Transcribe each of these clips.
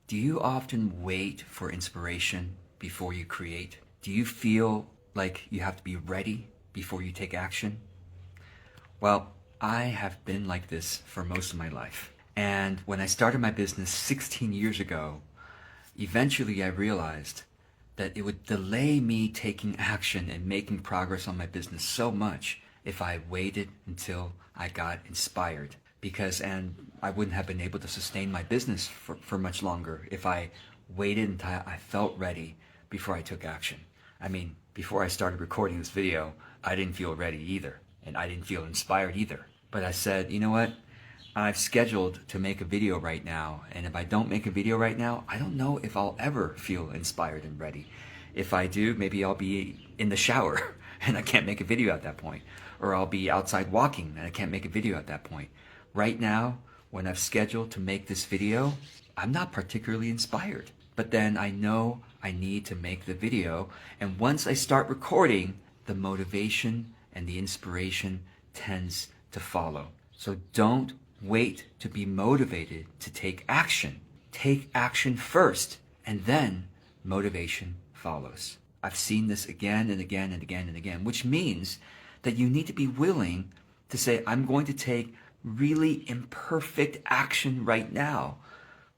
Do you often wait for inspiration before you create? Do you feel like you have to be ready before you take action? Well, I have been like this for most of my life. And when I started my business 16 years ago, eventually I realized that it would delay me taking action and making progress on my business so much if I waited until I got inspired. And I wouldn't have been able to sustain my business for much longer if I waited until I felt ready before I took action. I mean, before I started recording this video, I didn't feel ready either, and I didn't feel inspired either. But I said, you know what? I've scheduled to make a video right now, and if I don't make a video right now, I don't know if I'll ever feel inspired and ready. If I do, maybe I'll be in the shower and I can't make a video at that point, or I'll be outside walking and I can't make a video at that point. Right now, when I've scheduled to make this video, I'm not particularly inspired. But then I know I need to make the video, and once I start recording, the motivation and the inspiration tends to follow. So don't wait to be motivated to take action. Take action first, and then motivation follows. I've seen this again and again and again and again, which means that you need to be willing to say, I'm going to take really imperfect action right now.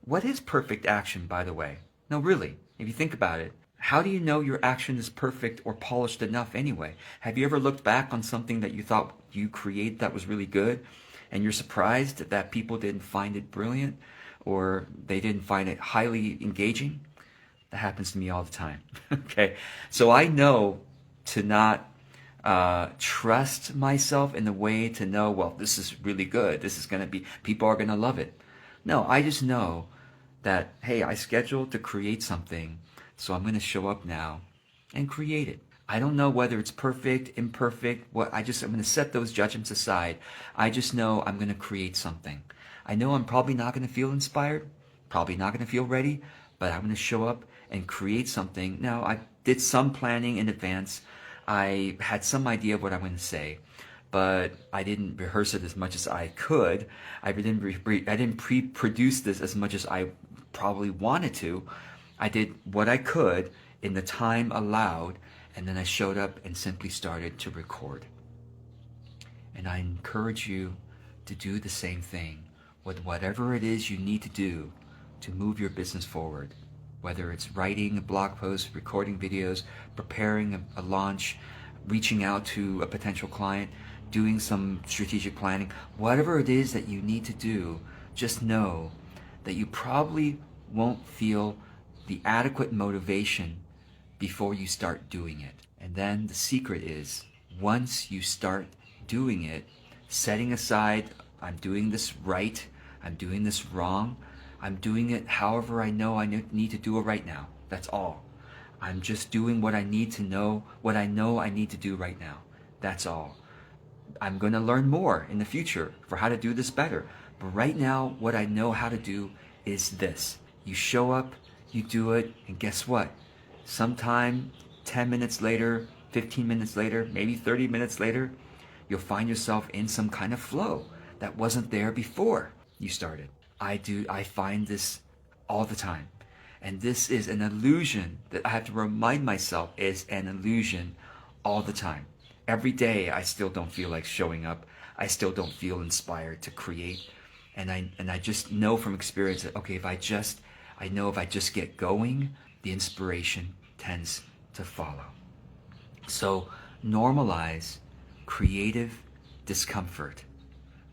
What is perfect action, by the way? No, really, if you think about it, how do you know your action is perfect or polished enough anyway? Have you ever looked back on something that you thought you created that was really good, and you're surprised that people didn't find it brilliant or they didn't find it highly engaging? That happens to me all the time. Okay, so I know to not trust myself in the way to know, well, this is really good. This is going to be, people are going to love it. No, I just know that, hey, I scheduled to create something, so I'm going to show up now and create it. I don't know whether it's perfect, imperfect, I'm going to set those judgments aside. I just know I'm going to create something. I know I'm probably not going to feel inspired, probably not going to feel ready, but I'm going to show up and create something. Now, I did some planning in advance. I had some idea of what I'm going to say, but I didn't rehearse it as much as I could. I didn't pre-produce this as much as I probably wanted to. I did what I could in the time allowed, and then I showed up and simply started to record. And I encourage you to do the same thing with whatever it is you need to do to move your business forward. Whether it's writing a blog post, recording videos, preparing a launch, reaching out to a potential client, doing some strategic planning, whatever it is that you need to do, just know that you probably won't feel the adequate motivation before you start doing it. And then the secret is, once you start doing it, setting aside, I'm doing this right, I'm doing this wrong, I'm doing it however I know I need to do it right now. That's all. I'm just doing what I need to know, what I know I need to do right now. That's all. I'm going to learn more in the future for how to do this better. But right now, what I know how to do is this. You show up, you do it, and guess what? Sometime 10 minutes later, 15 minutes later, maybe 30 minutes later, you'll find yourself in some kind of flow that wasn't there before you started. I find this all the time. And this is an illusion that I have to remind myself is an illusion all the time. Every day I still don't feel like showing up. I still don't feel inspired to create. And I just know from experience that, okay, if I just get going, the inspiration tends to follow. So normalize creative discomfort.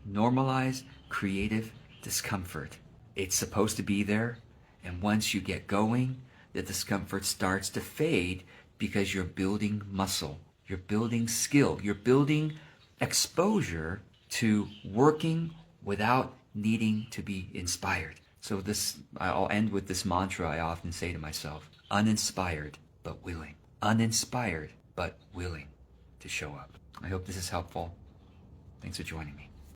Normalize creative discomfort. It's supposed to be there, and once you get going, the discomfort starts to fade because you're building muscle, you're building skill, you're building exposure to working without needing to be inspired. So I'll end with this mantra I often say to myself: uninspired but willing. Uninspired but willing to show up. I hope this is helpful. Thanks for joining me.